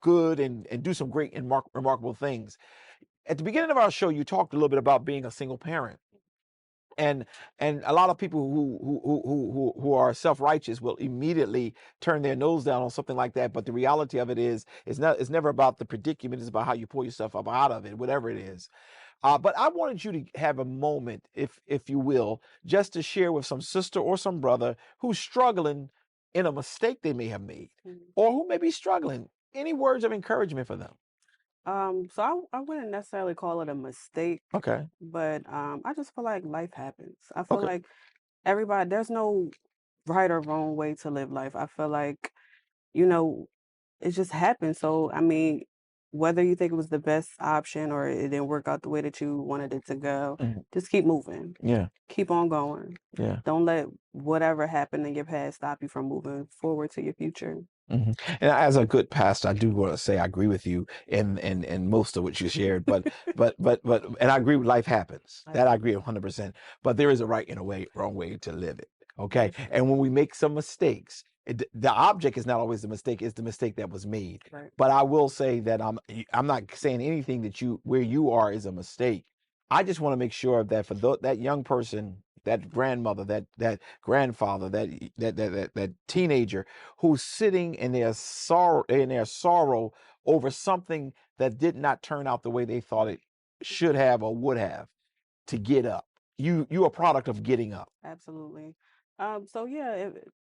Speaker 1: good and do some great and remarkable things. At the beginning of our show, you talked a little bit about being a single parent. And a lot of people who are self-righteous will immediately turn their nose down on something like that. But the reality of it is, it's never about the predicament. It's about how you pull yourself up out of it, whatever it is. But I wanted you to have a moment, if you will, just to share with some sister or some brother who's struggling in a mistake they may have made, or who may be struggling. Any words of encouragement for them?
Speaker 3: So I wouldn't necessarily call it a mistake.
Speaker 1: Okay.
Speaker 3: But I just feel like life happens. I feel
Speaker 1: Okay.
Speaker 3: like there's no right or wrong way to live life. I feel like, it just happens. So, I mean, whether you think it was the best option or it didn't work out the way that you wanted it to go, just keep moving.
Speaker 1: Yeah.
Speaker 3: Keep on going.
Speaker 1: Yeah.
Speaker 3: Don't let whatever happened in your past stop you from moving forward to your future.
Speaker 1: And as a good pastor, I do want to say I agree with you in most of what you shared, but and I agree with life happens. That I agree 100%. But there is a right and a wrong way to live it. Okay. And when we make some mistakes, the object is not always the mistake, it's the mistake that was made.
Speaker 3: Right.
Speaker 1: But I will say that I'm not saying anything that where you are is a mistake. I just want to make sure that for that young person, that grandmother, that grandfather, that teenager who's sitting in their sorrow over something that did not turn out the way they thought it should have or would have, to get up. You're a product of getting up.
Speaker 3: Absolutely. So yeah,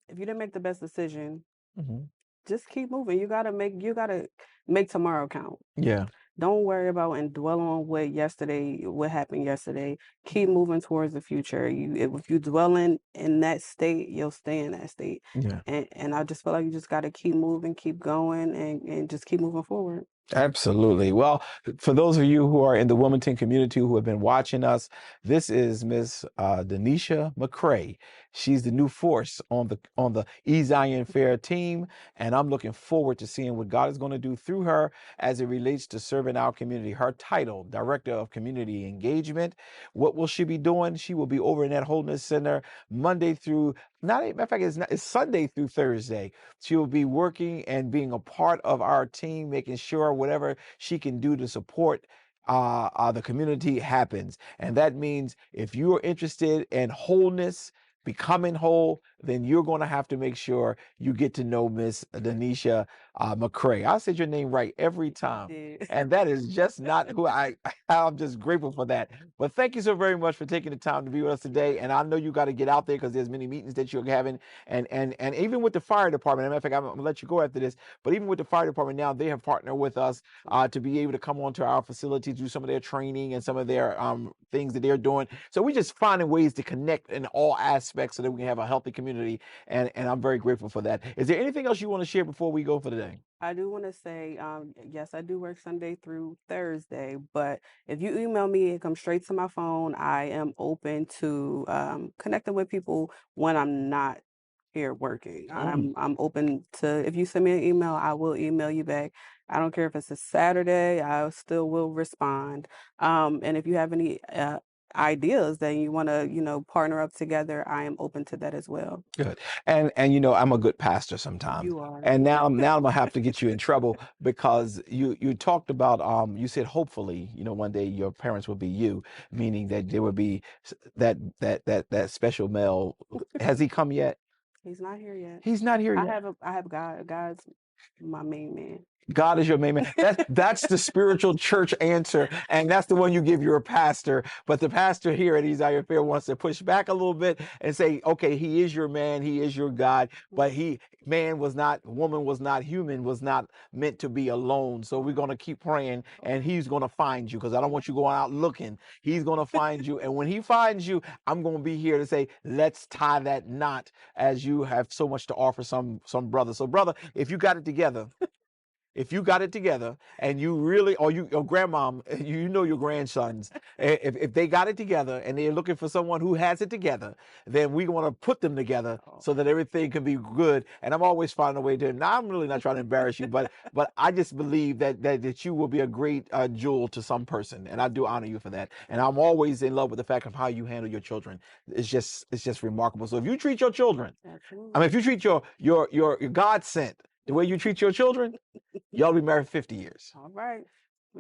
Speaker 3: if you didn't make the best decision,
Speaker 1: Mhm.
Speaker 3: just keep moving. You gotta make tomorrow count.
Speaker 1: Yeah.
Speaker 3: Don't worry about and dwell on what happened yesterday. Keep moving towards the future. If you dwell in that state, you'll stay in that state.
Speaker 1: Yeah.
Speaker 3: And I just feel like you just gotta keep moving, keep going, and just keep moving forward.
Speaker 1: Absolutely. Well, for those of you who are in the Wilmington community who have been watching us, this is Miss Danesha Mcrae. She's the new force on the Zion Fair team, and I'm looking forward to seeing what God is going to do through her as it relates to serving our community. Her title, Director of Community Engagement. What will she be doing? She will be over in that Wholeness Center Monday through, matter of fact, it's Sunday through Thursday. She will be working and being a part of our team, making sure whatever she can do to support the community happens. And that means if you are interested in wholeness, becoming whole, then you're going to have to make sure you get to know Miss Danesha Mcrae. I said your name right every time. And that is just not who I'm just grateful for that. But thank you so very much for taking the time to be with us today. And I know you got to get out there because there's many meetings that you're having. And even with the fire department, as a matter of fact, I'm going to let you go after this, but even with the fire department now, they have partnered with us to be able to come onto our facility, do some of their training and some of their things that they're doing. So we're just finding ways to connect in all aspects so that we can have a healthy community community, and I'm very grateful for that. Is there anything else you want to share before we go for the day?
Speaker 3: I do want to say, yes, I do work Sunday through Thursday, but if you email me, it comes straight to my phone. I am open to connecting with people when I'm not here working. I'm open to, if you send me an email, I will email you back. I don't care if it's a Saturday, I still will respond. And if you have any ideas that you want to, partner up together, I am open to that as well.
Speaker 1: Good. And I'm a good pastor sometimes.
Speaker 3: You are.
Speaker 1: And now I'm gonna have to get you in trouble because you talked about you said hopefully, one day your parents will be you, meaning that there will be that special male. Has he come yet?
Speaker 3: He's not here yet.
Speaker 1: He's not here yet.
Speaker 3: I have God. God's my main man.
Speaker 1: God is your main man. That's the spiritual church answer, and that's the one you give your pastor. But the pastor here at Easy Fair wants to push back a little bit and say, okay, he is your man, he is your God, but man was not, woman was not, human was not meant to be alone. So we're going to keep praying, and he's going to find you, because I don't want you going out looking. He's going to find you, and when he finds you, I'm going to be here to say, let's tie that knot, as you have so much to offer some brother. So brother, if you got it together, and you really, or your grandmom, your grandsons, if they got it together and they're looking for someone who has it together, then we want to put them together so that everything can be good. And I'm always finding a way to, now I'm really not trying to embarrass you, but I just believe that you will be a great jewel to some person. And I do honor you for that. And I'm always in love with the fact of how you handle your children. It's just remarkable. So if you treat your children, if you treat your God sent the way you treat your children, y'all be married 50 years.
Speaker 3: All right.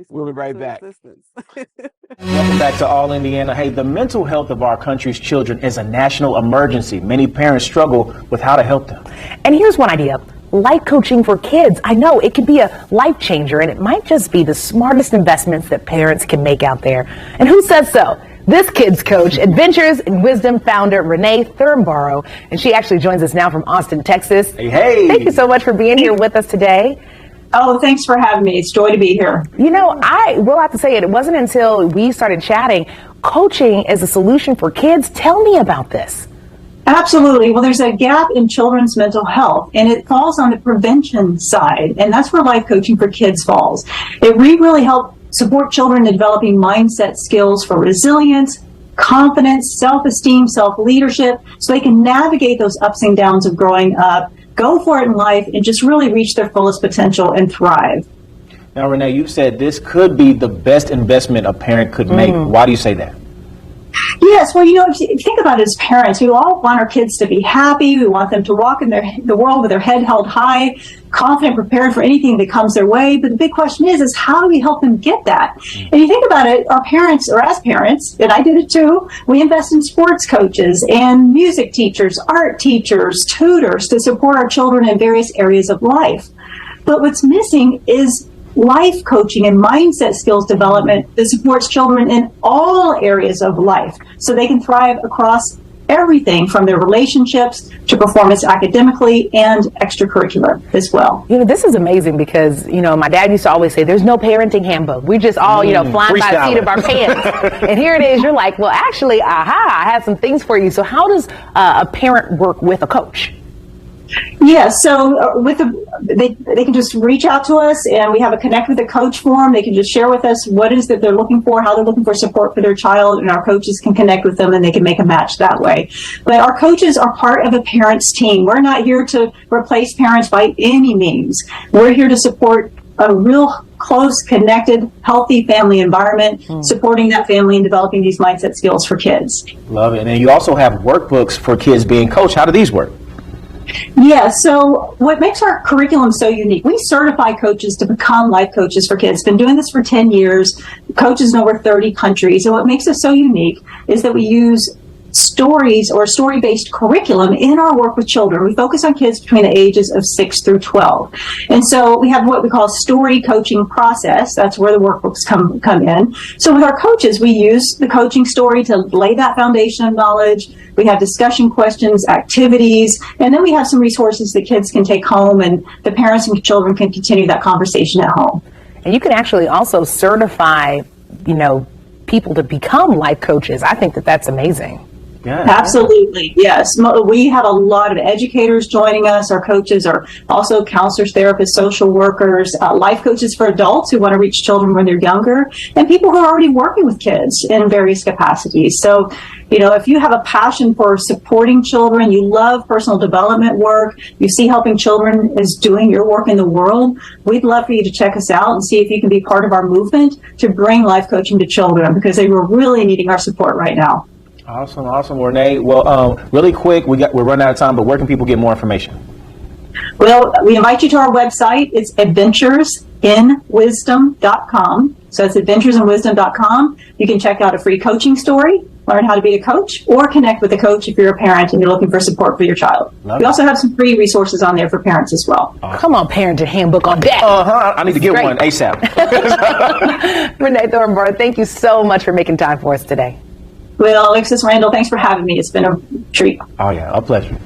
Speaker 1: We'll be right back.
Speaker 2: Welcome back to All Indiana. Hey, the mental health of our country's children is a national emergency. Many parents struggle with how to help them.
Speaker 5: And here's one idea. Life coaching for kids. I know it could be a life changer, and it might just be the smartest investments that parents can make out there. And who says so? This kid's coach, Adventures in Wisdom founder Renee Thurmborough, and she actually joins us now from Austin, Texas.
Speaker 2: Hey.
Speaker 5: Thank you so much for being here with us today.
Speaker 6: Oh, thanks for having me. It's a joy to be here.
Speaker 5: I will have to say it wasn't until we started chatting, coaching as a solution for kids. Tell me about this.
Speaker 6: Absolutely. Well, there's a gap in children's mental health, and it falls on the prevention side, and that's where life coaching for kids falls. We really help support children in developing mindset skills for resilience, confidence, self-esteem, self-leadership, so they can navigate those ups and downs of growing up, go for it in life, and just really reach their fullest potential and thrive.
Speaker 2: Now, Renee, you said this could be the best investment a parent could make. Why do you say that?
Speaker 6: Yes, well, if you think about it as parents, we all want our kids to be happy. We want them to walk in the world with their head held high, confident, prepared for anything that comes their way. But the big question is how do we help them get that? And you think about it, our parents, or as parents, and I did it too, we invest in sports coaches and music teachers, art teachers, tutors to support our children in various areas of life. But what's missing is life coaching and mindset skills development that supports children in all areas of life so they can thrive across everything from their relationships to performance academically and extracurricular as well.
Speaker 5: This is amazing because, my dad used to always say there's no parenting handbook. We just all, flying by the seat of our pants. And here it is. You're like, well, actually, I have some things for you. So how does a parent work with a coach?
Speaker 6: Yeah, so they can just reach out to us, and we have a Connect with a Coach form. They can just share with us what it is that they're looking for, how they're looking for support for their child, and our coaches can connect with them and they can make a match that way. But our coaches are part of a parent's team. We're not here to replace parents by any means. We're here to support a real close, connected, healthy family environment, supporting that family and developing these mindset skills for kids.
Speaker 2: Love it. And you also have workbooks for kids being coached. How do these work?
Speaker 6: Yeah, so what makes our curriculum so unique, we certify coaches to become life coaches for kids. Been doing this for 10 years, coaches in over 30 countries. And what makes us so unique is that we use stories or story-based curriculum in our work with children. We focus on kids between the ages of 6 through 12. And so we have what we call story coaching process. That's where the workbooks come in. So with our coaches, we use the coaching story to lay that foundation of knowledge. We have discussion questions, activities, and then we have some resources that kids can take home, and the parents and children can continue that conversation at home.
Speaker 5: And you can actually also certify, people to become life coaches. I think that that's amazing.
Speaker 25: Yeah.
Speaker 6: Absolutely, yes. We have a lot of educators joining us. Our coaches are also counselors, therapists, social workers, life coaches for adults who want to reach children when they're younger, and people who are already working with kids in various capacities. So, if you have a passion for supporting children, you love personal development work, you see helping children is doing your work in the world, we'd love for you to check us out and see if you can be part of our movement to bring life coaching to children, because they were really needing our support right now.
Speaker 7: Awesome, Renee. Well, really quick, we're running out of time, but where can people get more information?
Speaker 6: Well, we invite you to our website. It's adventuresinwisdom.com. So it's adventuresinwisdom.com. You can check out a free coaching story, learn how to be a coach, or connect with a coach if you're a parent and you're looking for support for your child. We also have some free resources on there for parents as well.
Speaker 5: Come on, parenting handbook on deck.
Speaker 7: I need to get one ASAP.
Speaker 5: Renee Thornburg, thank you so much for making time for us today.
Speaker 6: Well, Alexis, Randall, thanks for having me. It's been a treat.
Speaker 7: Oh, yeah, a pleasure.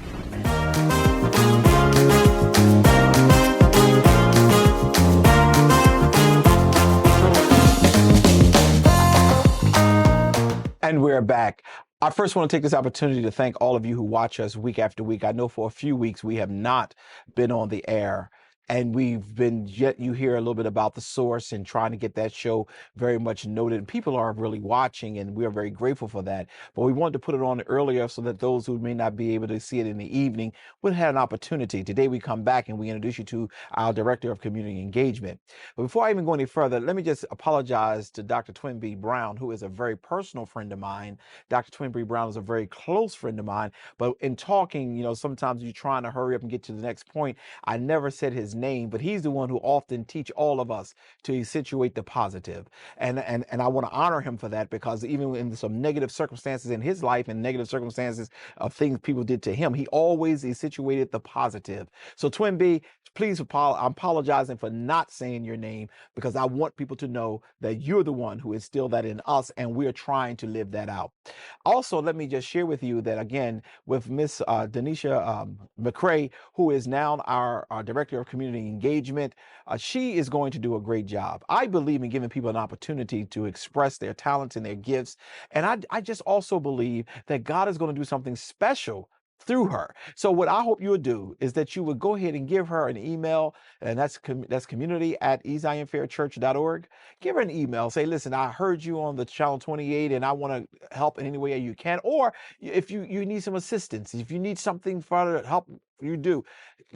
Speaker 1: And we're back. I first want to take this opportunity to thank all of you who watch us week after week. I know for a few weeks we have not been on the air, and you hear a little bit about The Source and trying to get that show very much noted. People are really watching, and we are very grateful for that. But we wanted to put it on earlier so that those who may not be able to see it in the evening would have an opportunity. Today we come back and we introduce you to our Director of Community Engagement. But before I even go any further, let me just apologize to Dr. Twinbee Brown, who is a very personal friend of mine. Dr. Twinbee Brown is a very close friend of mine. But in talking, sometimes you're trying to hurry up and get to the next point. I never said his name, but he's the one who often teach all of us to situate the positive. And I want to honor him for that, because even in some negative circumstances in his life and negative circumstances of things people did to him, he always situated the positive. So Twinbee, please, I'm apologizing for not saying your name, because I want people to know that you're the one who instilled that in us, and we're trying to live that out. Also, let me just share with you that, again, with Miss Danesha Mcrae, who is now our Director of Community Engagement, she is going to do a great job. I believe in giving people an opportunity to express their talents and their gifts, and I just also believe that God is going to do something special through her. So what I hope you would do is that you would go ahead and give her an email, and that's community@ezionsfairchurch.org. Give her an email. Say, listen, I heard you on the Channel 28, and I want to help in any way you can. Or if you need some assistance, if you need something further help you do,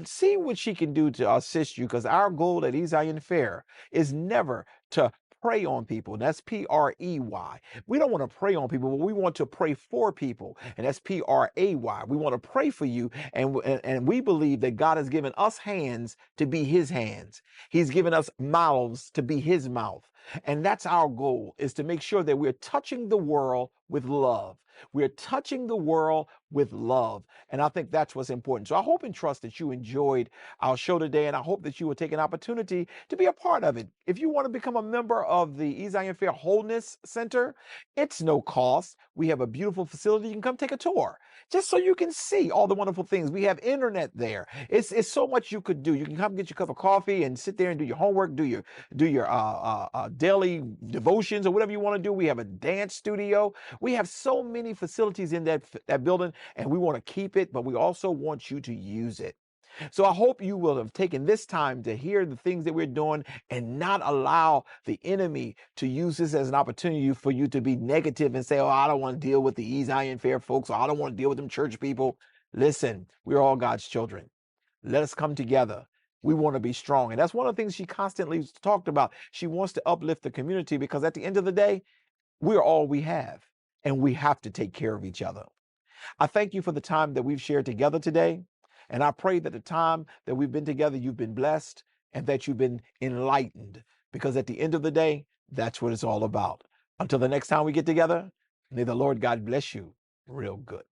Speaker 1: see what she can do to assist you, because our goal at Zion Fair is never to prey on people. And that's P-R-E-Y. We don't want to prey on people, but we want to pray for people. And that's P-R-A-Y. We want to pray for you. And we believe that God has given us hands to be his hands. He's given us mouths to be his mouth. And that's our goal, is to make sure that we're touching the world with love. We're touching the world with love. And I think that's what's important. So I hope and trust that you enjoyed our show today, and I hope that you will take an opportunity to be a part of it. If you want to become a member of the Zion Fair Wholeness Center, it's no cost. We have a beautiful facility. You can come take a tour, just so you can see all the wonderful things. We have internet there. It's so much you could do. You can come get your cup of coffee and sit there and do your homework, do your daily devotions or whatever you want to do. We have a dance studio. We have so many facilities in that building, and we want to keep it, but we also want you to use it. So I hope you will have taken this time to hear the things that we're doing and not allow the enemy to use this as an opportunity for you to be negative and say, oh, I don't want to deal with the Zion Fair folks, or I don't want to deal with them church people. Listen, we're all God's children. Let us come together. We want to be strong. And that's one of the things she constantly talked about. She wants to uplift the community, because at the end of the day, we're all we have, and we have to take care of each other. I thank you for the time that we've shared together today. And I pray that the time that we've been together, you've been blessed and that you've been enlightened, because at the end of the day, that's what it's all about. Until the next time we get together, may the Lord God bless you real good.